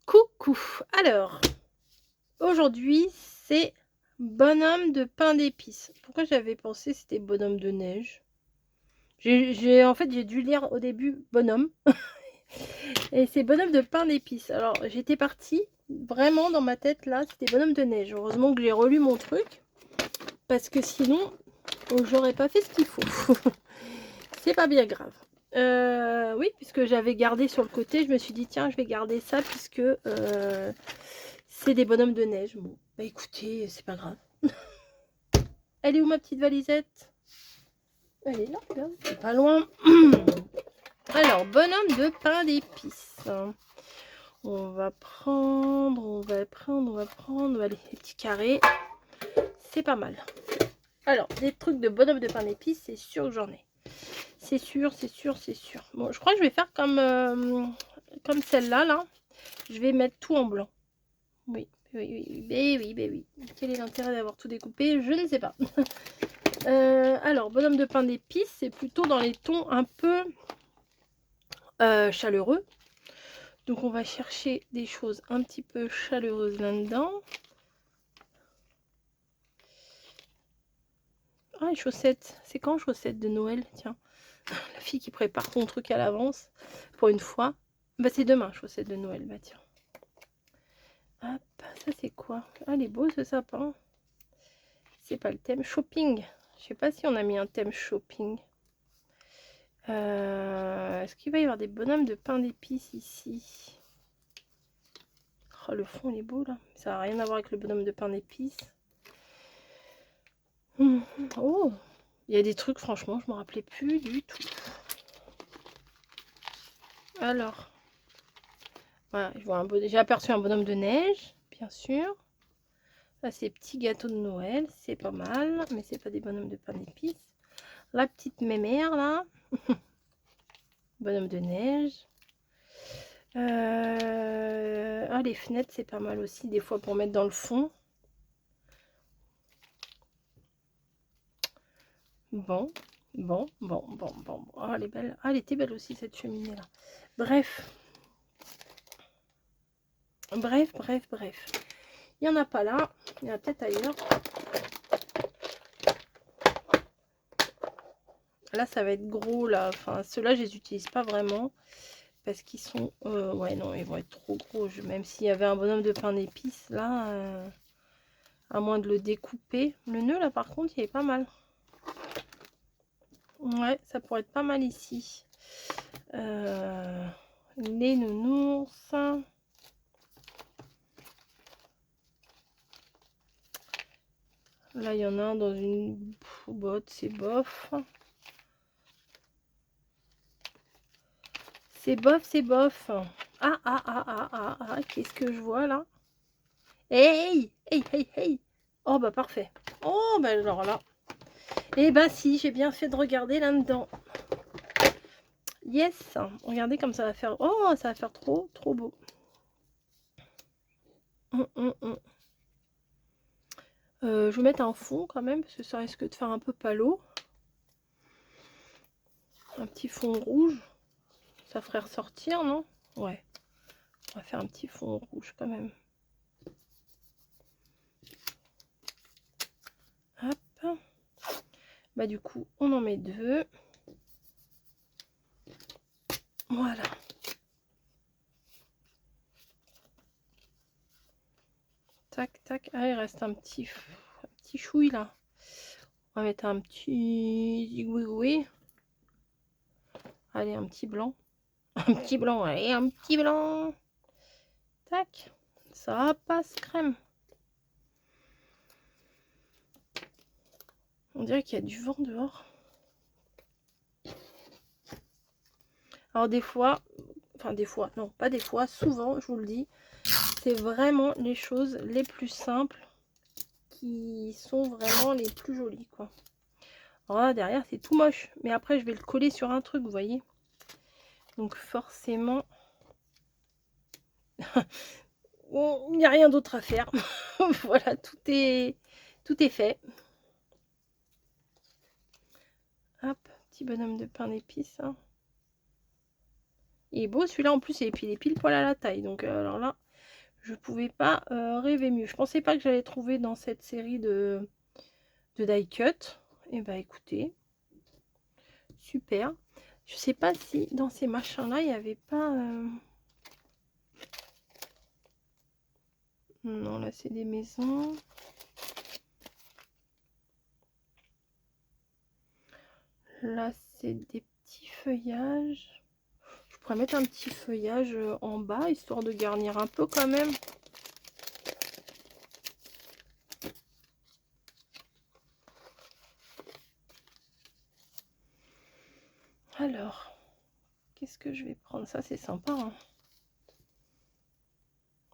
Coucou. Alors, aujourd'hui, c'est bonhomme de pain d'épices. Pourquoi j'avais pensé c'était bonhomme de neige? En fait, j'ai dû lire au début bonhomme. Et c'est bonhomme de pain d'épices. Alors, j'étais partie, vraiment dans ma tête, là, c'était bonhomme de neige. Heureusement que j'ai relu mon truc. Parce que sinon, j'aurais pas fait ce qu'il faut. C'est pas bien grave. Oui, puisque j'avais gardé sur le côté, je me suis dit, tiens, je vais garder ça, puisque c'est des bonhommes de neige. Bon, bah écoutez, c'est pas grave. Elle est où ma petite valisette? Elle est là, là, c'est pas loin. Alors, bonhomme de pain d'épices. On va prendre, allez, les petits carrés. C'est pas mal. Alors, des trucs de bonhomme de pain d'épices, c'est sûr que j'en ai. C'est sûr, c'est sûr, c'est sûr. Bon, je crois que je vais faire comme celle-là, là. Je vais mettre tout en blanc. Oui, oui. Quel est l'intérêt d'avoir tout découpé? Je ne sais pas. Alors, bonhomme de pain d'épices, c'est plutôt dans les tons un peu chaleureux. Donc, on va chercher des choses un petit peu chaleureuses là-dedans. Ah, les chaussettes. C'est quand chaussettes de Noël? Tiens, la fille qui prépare son truc à l'avance, pour une fois. Bah, c'est demain, chaussettes de Noël. Bah, tiens. Hop, ça c'est quoi? Ah, il est beau ce sapin. C'est pas le thème shopping. Je sais pas si on a mis un thème shopping. Est-ce qu'il va y avoir des bonhommes de pain d'épices ici? Oh, le fond il est beau là. Ça n'a rien à voir avec le bonhomme de pain d'épices. Oh, il y a des trucs, franchement, je me rappelais plus du tout. Alors, voilà, j'ai aperçu un bonhomme de neige, bien sûr. Là, c'est petits gâteaux de Noël, c'est pas mal, mais c'est pas des bonhommes de pain d'épices. La petite mémère là, bonhomme de neige. Ah, les fenêtres, c'est pas mal aussi, des fois pour mettre dans le fond. Bon. Oh, elle est belle. Ah, elle était belle aussi, cette cheminée là. Bref. Il n'y en a pas là. Il y en a peut-être ailleurs. Là, ça va être gros là. Enfin, ceux-là, je les utilise pas vraiment. Parce qu'ils sont... ouais, non, ils vont être trop gros. Même s'il y avait un bonhomme de pain d'épices, là... à moins de le découper. Le nœud, là, par contre, il est pas mal. Ouais, ça pourrait être pas mal ici. Les nounours. Là, il y en a un dans une botte, c'est bof. C'est bof. Ah, qu'est-ce que je vois là? Hey. Oh, bah parfait. Oh, bah alors là. Eh bah si, j'ai bien fait de regarder là-dedans. Yes. Regardez comme ça va faire. Oh, ça va faire trop beau. Je vais mettre un fond quand même, parce que ça risque de faire un peu palo. Un petit fond rouge. Ça ferait ressortir, non? Ouais. On va faire un petit fond rouge quand même. Hop. Bah du coup, on en met deux. Voilà. Tac. Ah, il reste un petit chouille là. On va mettre un petit zigouigoui. Allez, un petit blanc. Allez, un petit blanc. Tac. Ça passe crème. On dirait qu'il y a du vent dehors. Alors des fois, non, pas des fois, souvent, je vous le dis, c'est vraiment les choses les plus simples qui sont vraiment les plus jolies, quoi. Alors là, derrière, c'est tout moche. Mais après, je vais le coller sur un truc, vous voyez. Donc forcément, il n'y a rien d'autre à faire. Voilà, tout est fait. Hop, petit bonhomme de pain d'épices. Hein. Il est beau celui-là, en plus, et puis il est pile poil à la taille. Donc alors là, Je pouvais pas rêver mieux. Je pensais pas que j'allais trouver dans cette série de die cut. Et bah écoutez, super. Je sais pas si dans ces machins là il n'y avait pas non, là c'est des maisons. Là c'est des petits feuillages. Je pourrais mettre un petit feuillage en bas histoire de garnir un peu quand même. Alors, qu'est-ce que je vais prendre? Ça c'est sympa, hein.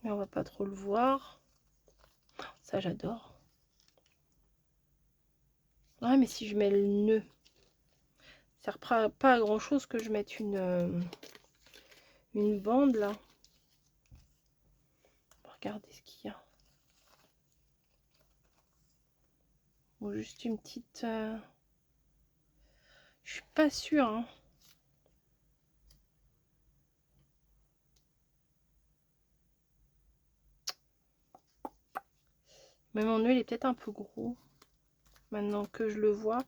Mais on va pas trop le voir. Ça j'adore. Ouais, mais si je mets le nœud, ça sert pas à grand chose que je mette une bande là. Regardez ce qu'il y a. Ou juste une petite... Je suis pas sûre, hein. Mais mon nœud il est peut-être un peu gros. Maintenant que je le vois.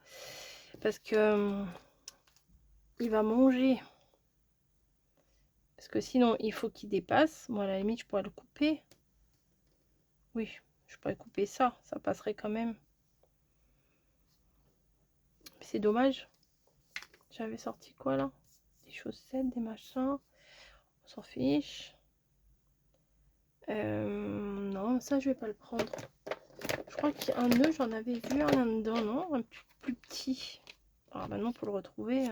Parce que... il va manger. Parce que sinon, il faut qu'il dépasse. Moi, à la limite, je pourrais le couper. Oui, je pourrais couper ça. Ça passerait quand même. C'est dommage. J'avais sorti quoi, là? Des chaussettes, des machins. On s'en fiche. Non, ça, je vais pas le prendre. Je crois qu'il y a un nœud, j'en avais vu un là-dedans, non? Un plus petit. Alors maintenant, pour le retrouver...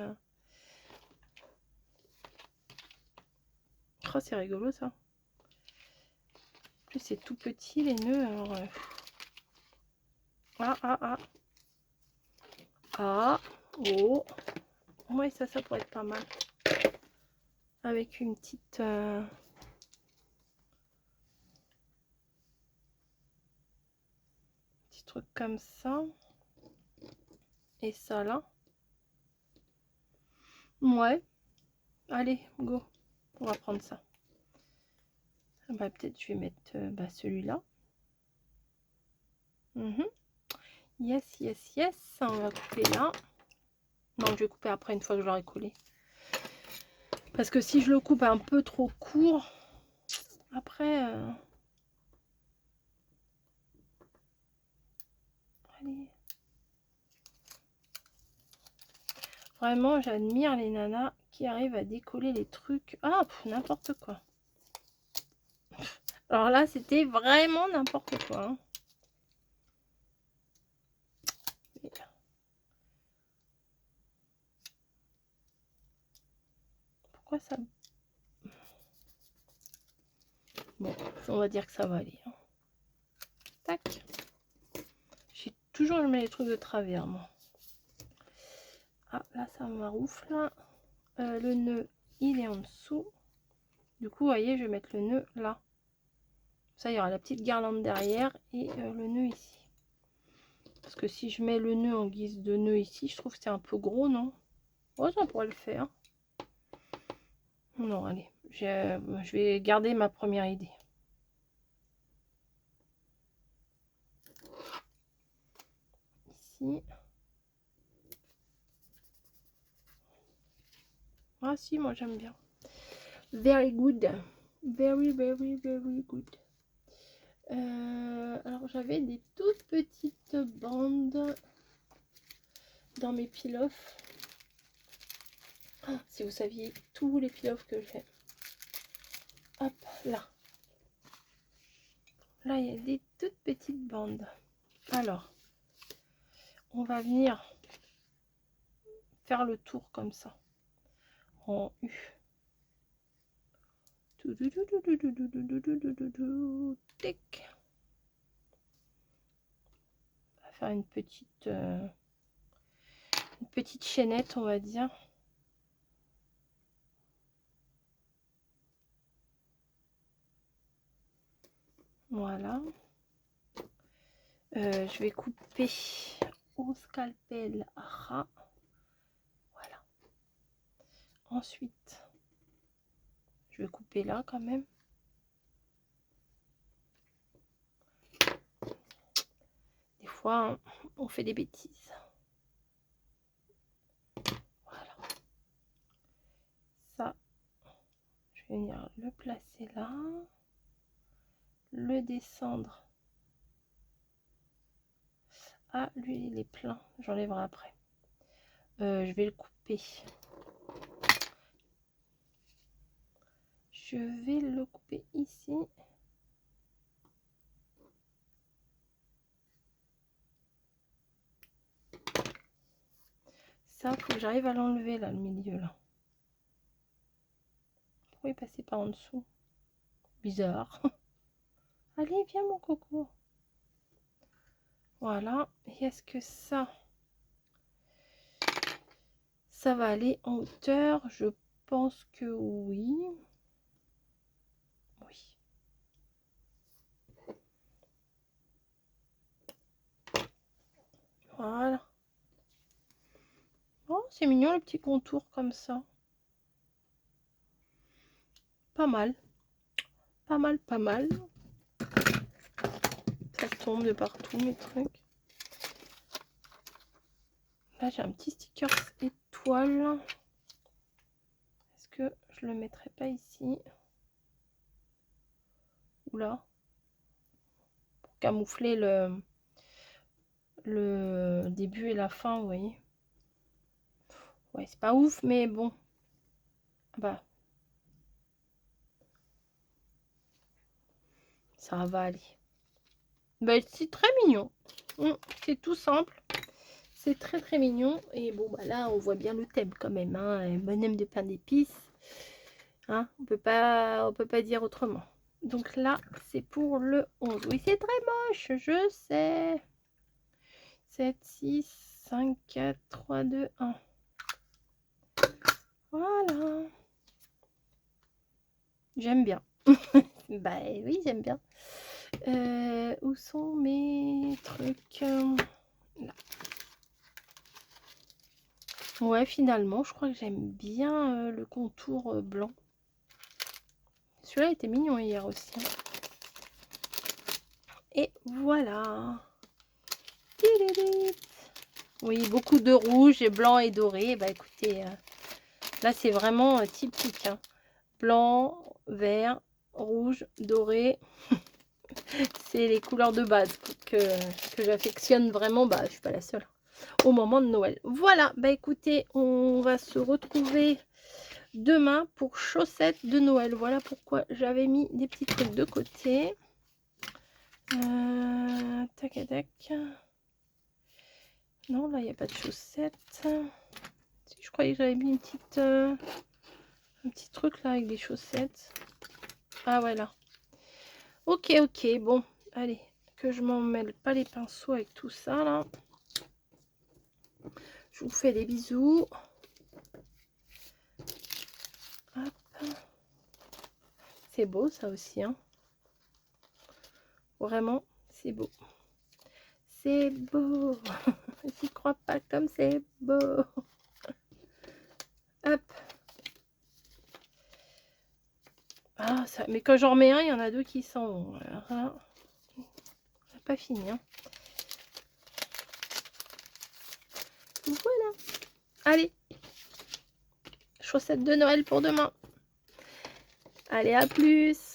Oh, c'est rigolo, ça. En plus, c'est tout petit, les nœuds. Alors... Ah, oh. Ouais, ça pourrait être pas mal. Avec une petite... petit truc comme ça. Et ça, là. Ouais. Allez, go. On va prendre ça. Bah, peut-être je vais mettre celui-là. Yes, yes, yes. On va couper là. Non, je vais couper après une fois que je l'aurai collé. Parce que si je le coupe un peu trop court, après... Allez. Vraiment, j'admire les nanas qui arrivent à décoller les trucs. Ah, n'importe quoi. Alors là, c'était vraiment n'importe quoi. Hein. Pourquoi ça... Bon, on va dire que ça va aller. Hein. Tac. J'ai toujours mis les trucs de travers, moi. Ah, là, ça m'aroufle. Le nœud, il est en dessous. Du coup, vous voyez, je vais mettre le nœud là. Ça, il y aura la petite guirlande derrière et le nœud ici. Parce que si je mets le nœud en guise de nœud ici, je trouve que c'est un peu gros, non? Oh, ça pourrait le faire. Non, allez, je vais garder ma première idée. Ici. Ah si, moi j'aime bien. Very good. Very, very, very good. Alors j'avais des toutes petites bandes dans mes peel-off. Oh, si vous saviez tous les peel-off que j'ai. Hop, là. Là, il y a des toutes petites bandes. Alors, on va venir faire le tour comme ça. En U. Tic. On va faire une petite chaînette, on va dire. Voilà. Je vais couper au scalpel ras. Voilà. Ensuite, je vais couper là quand même. fois, hein, on fait des bêtises. Voilà. Ça, je vais venir le placer là. Le descendre. Ah, lui, il est plein. J'enlèverai après. Je vais le couper. Je vais le couper ici. Ça, faut que j'arrive à l'enlever là, le milieu là. Pourquoi il passait par en dessous? Bizarre. Allez, viens mon coco. Voilà. Et est-ce que ça va aller en hauteur? Je pense que oui. Oui. Voilà. Oh, c'est mignon les petits contours comme ça. Pas mal. Pas mal, pas mal. Ça tombe de partout mes trucs. Là, j'ai un petit sticker étoile. Est-ce que je le mettrai pas ici? Ou là? Pour camoufler le début et la fin, vous voyez. Ouais, c'est pas ouf, mais bon. Bah, ça va aller. Bah, c'est très mignon. C'est tout simple. C'est très très mignon. Et bon, bah là, on voit bien le thème quand même. Hein. Un bonhomme de pain d'épices. Hein, on peut pas dire autrement. Donc là, c'est pour le 11. Oui, c'est très moche, je sais. 7, 6, 5, 4, 3, 2, 1. Voilà. J'aime bien. Bah oui, j'aime bien. Où sont mes trucs? Là. Ouais, finalement, je crois que j'aime bien le contour blanc. Celui-là était mignon hier aussi. Hein. Et voilà. Oui, beaucoup de rouge et blanc et doré. Bah écoutez, là c'est vraiment typique. Hein. Blanc, vert, rouge, doré. C'est les couleurs de base que j'affectionne vraiment. Bah je suis pas la seule. Au moment de Noël. Voilà, bah écoutez, on va se retrouver demain pour chaussettes de Noël. Voilà pourquoi j'avais mis des petits trucs de côté. Tac, tac. Non, là, il n'y a pas de chaussettes. Si, je croyais que j'avais mis une petite, un petit truc là avec des chaussettes. Ah, ouais, là. Ok, ok. Bon, allez. Que je m'en mêle pas les pinceaux avec tout ça, là. Je vous fais des bisous. C'est beau, ça aussi, hein. Vraiment, c'est beau. C'est beau. J'y crois pas comme c'est beau. Hop. Ah, ça... Mais quand j'en remets un, il y en a deux qui s'en vont. Alors là, c'est pas fini. Hein. Voilà. Allez. Chaussettes de Noël pour demain. Allez, à plus.